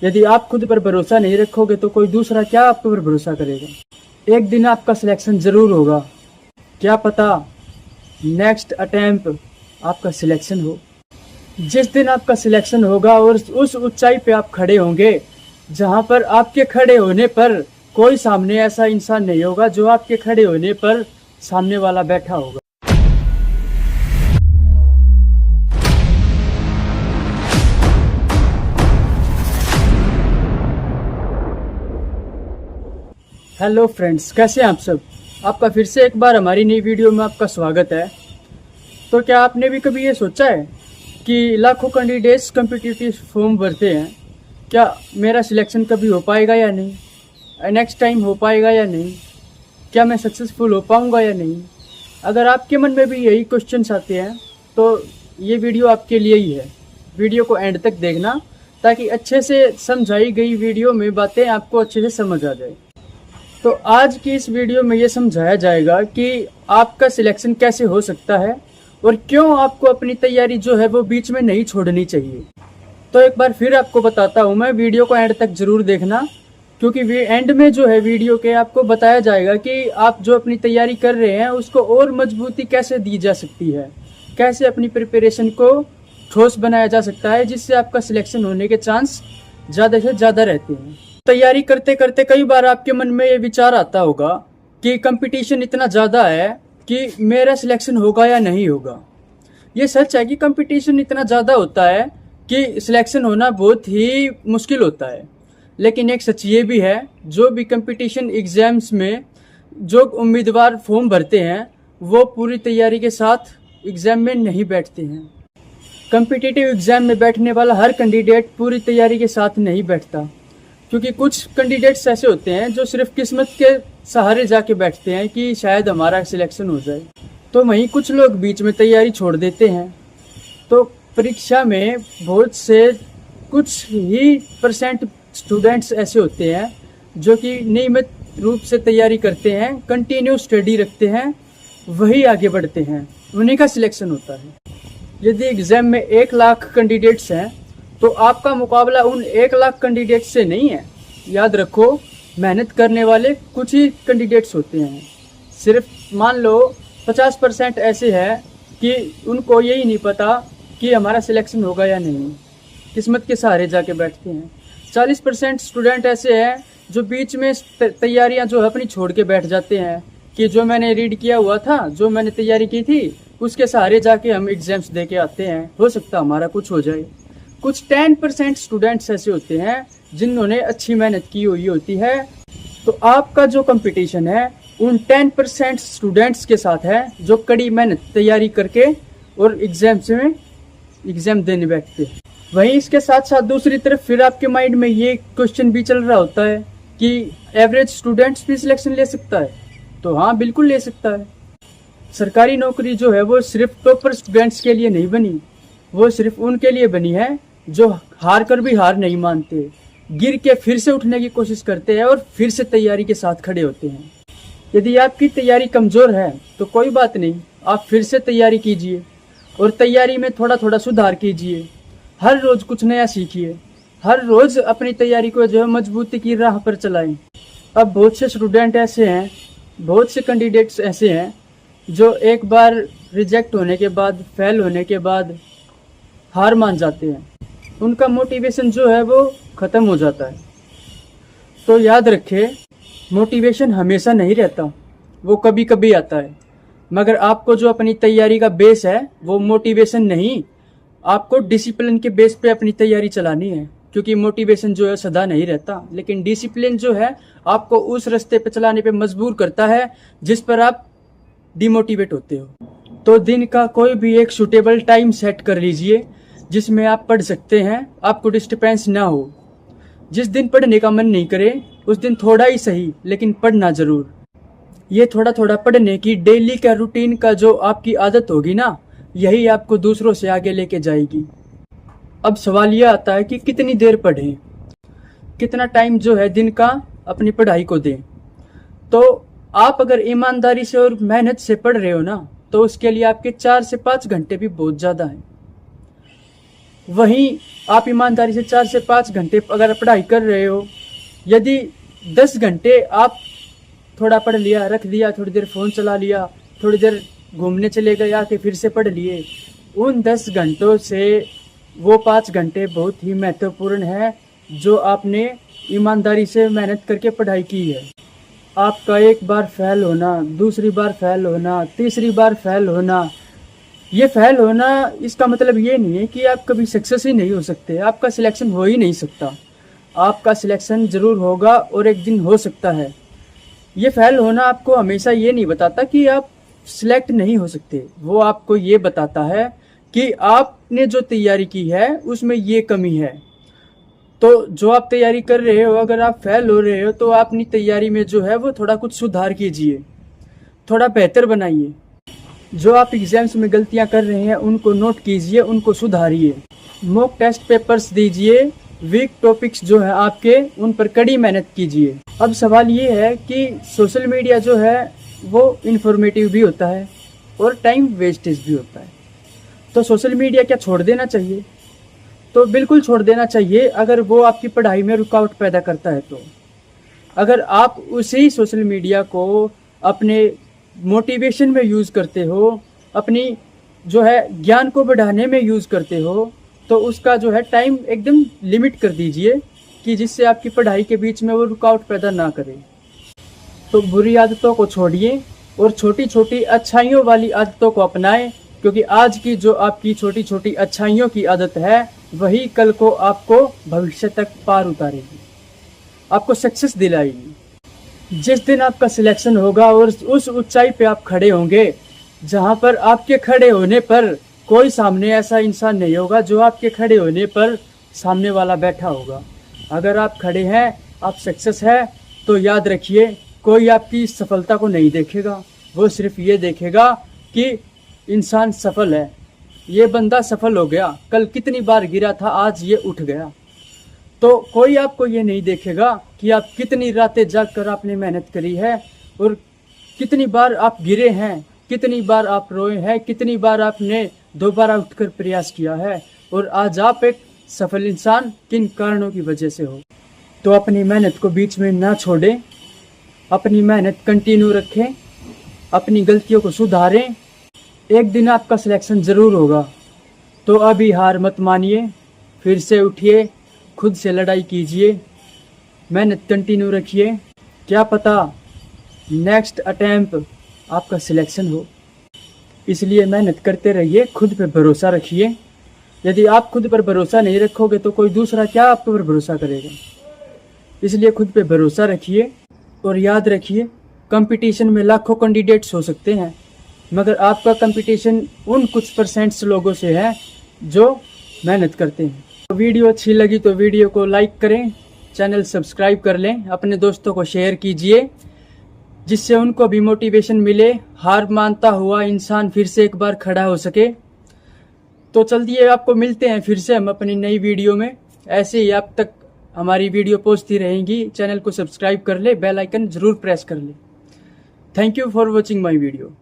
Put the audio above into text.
यदि आप खुद पर भरोसा नहीं रखोगे तो कोई दूसरा क्या आप पर भरोसा करेगा। एक दिन आपका सिलेक्शन जरूर होगा, क्या पता नेक्स्ट अटेम्प्ट आपका सिलेक्शन हो। जिस दिन आपका सिलेक्शन होगा और उस ऊंचाई पे आप खड़े होंगे जहां पर आपके खड़े होने पर कोई सामने ऐसा इंसान नहीं होगा जो आपके खड़े होने पर सामने वाला बैठा होगा। हेलो फ्रेंड्स, कैसे हैं आप सब। आपका फिर से एक बार हमारी नई वीडियो में आपका स्वागत है। तो क्या आपने भी कभी ये सोचा है कि लाखों कैंडिडेट्स कॉम्पिटिटिव फॉर्म भरते हैं, क्या मेरा सिलेक्शन कभी हो पाएगा या नहीं, नेक्स्ट टाइम हो पाएगा या नहीं, क्या मैं सक्सेसफुल हो पाऊंगा या नहीं। अगर आपके मन में भी यही क्वेश्चंस आते हैं तो ये वीडियो आपके लिए ही है। वीडियो को एंड तक देखना ताकि अच्छे से समझाई गई वीडियो में बातें आपको अच्छे से समझ आ जाए। तो आज की इस वीडियो में ये समझाया जाएगा कि आपका सिलेक्शन कैसे हो सकता है और क्यों आपको अपनी तैयारी जो है वो बीच में नहीं छोड़नी चाहिए। तो एक बार फिर आपको बताता हूँ मैं, वीडियो को एंड तक जरूर देखना, क्योंकि एंड में जो है वीडियो के आपको बताया जाएगा कि आप जो अपनी तैयारी कर रहे हैं उसको और मजबूती कैसे दी जा सकती है, कैसे अपनी प्रिपरेशन को ठोस बनाया जा सकता है जिससे आपका सिलेक्शन होने के चांस ज़्यादा से ज़्यादा रहते हैं। तैयारी करते करते कई बार आपके मन में ये विचार आता होगा कि कंपटीशन इतना ज़्यादा है कि मेरा सिलेक्शन होगा या नहीं होगा। ये सच है कि कंपटीशन इतना ज़्यादा होता है कि सिलेक्शन होना बहुत ही मुश्किल होता है, लेकिन एक सच ये भी है, जो भी कंपटीशन एग्जाम्स में जो उम्मीदवार फॉर्म भरते हैं वो पूरी तैयारी के साथ एग्ज़ाम में नहीं बैठते हैं। कॉम्पिटिटिव एग्ज़ाम में बैठने वाला हर कैंडिडेट पूरी तैयारी के साथ नहीं बैठता, क्योंकि कुछ कैंडिडेट्स ऐसे होते हैं जो सिर्फ किस्मत के सहारे जाके बैठते हैं कि शायद हमारा सिलेक्शन हो जाए। तो वहीं कुछ लोग बीच में तैयारी छोड़ देते हैं। तो परीक्षा में बहुत से कुछ ही % स्टूडेंट्स ऐसे होते हैं जो कि नियमित रूप से तैयारी करते हैं, कंटिन्यू स्टडी रखते हैं, वही आगे बढ़ते हैं, उन्हीं का सिलेक्शन होता है। यदि एग्ज़ाम में 1 लाख कैंडिडेट्स हैं तो आपका मुकाबला उन 1 लाख कैंडिडेट से नहीं है। याद रखो, मेहनत करने वाले कुछ ही कैंडिडेट्स होते हैं। सिर्फ मान लो 50% ऐसे हैं कि उनको यही नहीं पता कि हमारा सिलेक्शन होगा या नहीं, किस्मत के सहारे जाके बैठते हैं। 40% स्टूडेंट ऐसे हैं जो बीच में तैयारियां जो है अपनी छोड़ के बैठ जाते हैं कि जो मैंने रीड किया हुआ था, जो मैंने तैयारी की थी, उसके सहारे जाके हम एग्जाम्स दे के आते हैं, हो सकता हमारा कुछ हो जाए। कुछ 10% स्टूडेंट्स ऐसे होते हैं जिन्होंने अच्छी मेहनत की हुई होती है। तो आपका जो कंपटीशन है उन 10% स्टूडेंट्स के साथ है जो कड़ी मेहनत तैयारी करके और एग्जाम देने बैठते हैं। वहीं इसके साथ साथ दूसरी तरफ फिर आपके माइंड में ये क्वेश्चन भी चल रहा होता है कि एवरेज स्टूडेंट्स भी सिलेक्शन ले सकता है। तो हाँ, बिल्कुल ले सकता है। सरकारी नौकरी जो है वो सिर्फ टॉपर स्टूडेंट्स के लिए नहीं बनी, वो सिर्फ उनके लिए बनी है जो हार कर भी हार नहीं मानते, गिर के फिर से उठने की कोशिश करते हैं और फिर से तैयारी के साथ खड़े होते हैं। यदि आपकी तैयारी कमज़ोर है तो कोई बात नहीं, आप फिर से तैयारी कीजिए और तैयारी में थोड़ा थोड़ा सुधार कीजिए। हर रोज़ कुछ नया सीखिए, हर रोज़ अपनी तैयारी को जो है मजबूती की राह पर चलाएं। अब बहुत से स्टूडेंट ऐसे हैं, बहुत से कैंडिडेट्स ऐसे हैं जो एक बार रिजेक्ट होने के बाद, फेल होने के बाद हार मान जाते हैं, उनका मोटिवेशन जो है वो ख़त्म हो जाता है। तो याद रखें, मोटिवेशन हमेशा नहीं रहता, वो कभी कभी आता है। मगर आपको जो अपनी तैयारी का बेस है वो मोटिवेशन नहीं, आपको डिसिप्लिन के बेस पे अपनी तैयारी चलानी है, क्योंकि मोटिवेशन जो है सदा नहीं रहता, लेकिन डिसिप्लिन जो है आपको उस रास्ते पे चलाने पे मजबूर करता है जिस पर आप डिमोटिवेट होते हो। तो दिन का कोई भी एक सूटेबल टाइम सेट कर लीजिए जिसमें आप पढ़ सकते हैं, आपको डिस्टर्बेंस ना हो। जिस दिन पढ़ने का मन नहीं करे उस दिन थोड़ा ही सही लेकिन पढ़ना जरूर। ये थोड़ा थोड़ा पढ़ने की डेली का रूटीन का जो आपकी आदत होगी ना, यही आपको दूसरों से आगे लेके जाएगी। अब सवाल यह आता है कि कितनी देर पढ़ें, कितना टाइम जो है दिन का अपनी पढ़ाई को दें। तो आप अगर ईमानदारी से और मेहनत से पढ़ रहे हो ना, तो उसके लिए आपके 4 से 5 घंटे भी बहुत ज़्यादा है। वहीं आप ईमानदारी से 4 से 5 घंटे अगर पढ़ाई कर रहे हो, यदि 10 घंटे आप थोड़ा पढ़ लिया, रख दिया, थोड़ी देर फ़ोन चला लिया, थोड़ी देर घूमने चले गए, आके फिर से पढ़ लिए, उन 10 घंटों से वो 5 घंटे बहुत ही महत्वपूर्ण है जो आपने ईमानदारी से मेहनत करके पढ़ाई की है। आपका एक बार फेल होना, दूसरी बार फेल होना, तीसरी बार फेल होना, ये फेल होना इसका मतलब ये नहीं है कि आप कभी सक्सेस ही नहीं हो सकते, आपका सिलेक्शन हो ही नहीं सकता। आपका सिलेक्शन ज़रूर होगा और एक दिन हो सकता है। ये फेल होना आपको हमेशा ये नहीं बताता कि आप सिलेक्ट नहीं हो सकते, वो आपको ये बताता है कि आपने जो तैयारी की है उसमें ये कमी है। तो जो आप तैयारी कर रहे हो, अगर आप फेल हो रहे हो तो अपनी तैयारी में जो है वो थोड़ा कुछ सुधार कीजिए, थोड़ा बेहतर बनाइए। जो आप एग्जाम्स में गलतियां कर रहे हैं उनको नोट कीजिए, उनको सुधारिए। मॉक टेस्ट पेपर्स दीजिए, वीक टॉपिक्स जो है आपके उन पर कड़ी मेहनत कीजिए। अब सवाल ये है कि सोशल मीडिया जो है वो इन्फॉर्मेटिव भी होता है और टाइम वेस्टेज भी होता है। तो सोशल मीडिया क्या छोड़ देना चाहिए? तो बिल्कुल छोड़ देना चाहिए अगर वो आपकी पढ़ाई में रुकावट पैदा करता है। तो अगर आप उसी सोशल मीडिया को अपने मोटिवेशन में यूज़ करते हो, अपनी जो है ज्ञान को बढ़ाने में यूज़ करते हो, तो उसका जो है टाइम एकदम लिमिट कर दीजिए कि जिससे आपकी पढ़ाई के बीच में वो रुकावट पैदा ना करे। तो बुरी आदतों को छोड़िए और छोटी छोटी अच्छाइयों वाली आदतों को अपनाएं, क्योंकि आज की जो आपकी छोटी छोटी अच्छाइयों की आदत है वही कल को आपको भविष्य तक पार उतारेगी, आपको सक्सेस दिलाएगी। जिस दिन आपका सिलेक्शन होगा और उस ऊंचाई पे आप खड़े होंगे जहां पर आपके खड़े होने पर कोई सामने ऐसा इंसान नहीं होगा जो आपके खड़े होने पर सामने वाला बैठा होगा। अगर आप खड़े हैं, आप सक्सेस है, तो याद रखिए कोई आपकी सफलता को नहीं देखेगा, वो सिर्फ ये देखेगा कि इंसान सफल है, ये बंदा सफल हो गया, कल कितनी बार गिरा था आज ये उठ गया। तो कोई आपको ये नहीं देखेगा कि आप कितनी रातें जाग कर आपने मेहनत करी है और कितनी बार आप गिरे हैं, कितनी बार आप रोए हैं, कितनी बार आपने दोबारा उठकर प्रयास किया है और आज आप एक सफल इंसान किन कारणों की वजह से हो। तो अपनी मेहनत को बीच में ना छोड़ें, अपनी मेहनत कंटिन्यू रखें, अपनी गलतियों को सुधारें। एक दिन आपका सिलेक्शन ज़रूर होगा। तो अभी हार मत मानिए, फिर से उठिए, खुद से लड़ाई कीजिए, मेहनत कंटिन्यू रखिए। क्या पता नेक्स्ट अटेम्प्ट आपका सिलेक्शन हो, इसलिए मेहनत करते रहिए, खुद पे भरोसा रखिए। यदि आप खुद पर भरोसा नहीं रखोगे तो कोई दूसरा क्या आप पर भरोसा करेगा? इसलिए खुद पे भरोसा रखिए और याद रखिए कंपटीशन में लाखों कैंडिडेट्स हो सकते हैं, मगर आपका कंपटीशन उन कुछ परसेंट्स लोगों से है जो मेहनत करते हैं। तो वीडियो अच्छी लगी तो वीडियो को लाइक करें, चैनल सब्सक्राइब कर लें, अपने दोस्तों को शेयर कीजिए जिससे उनको भी मोटिवेशन मिले, हार मानता हुआ इंसान फिर से एक बार खड़ा हो सके। तो चलिए आपको मिलते हैं फिर से हम अपनी नई वीडियो में। ऐसे ही आप तक हमारी वीडियो पहुंचती रहेंगी। चैनल को सब्सक्राइब कर ले, बेल आइकन जरूर प्रेस कर ले। Thank you for watching my video.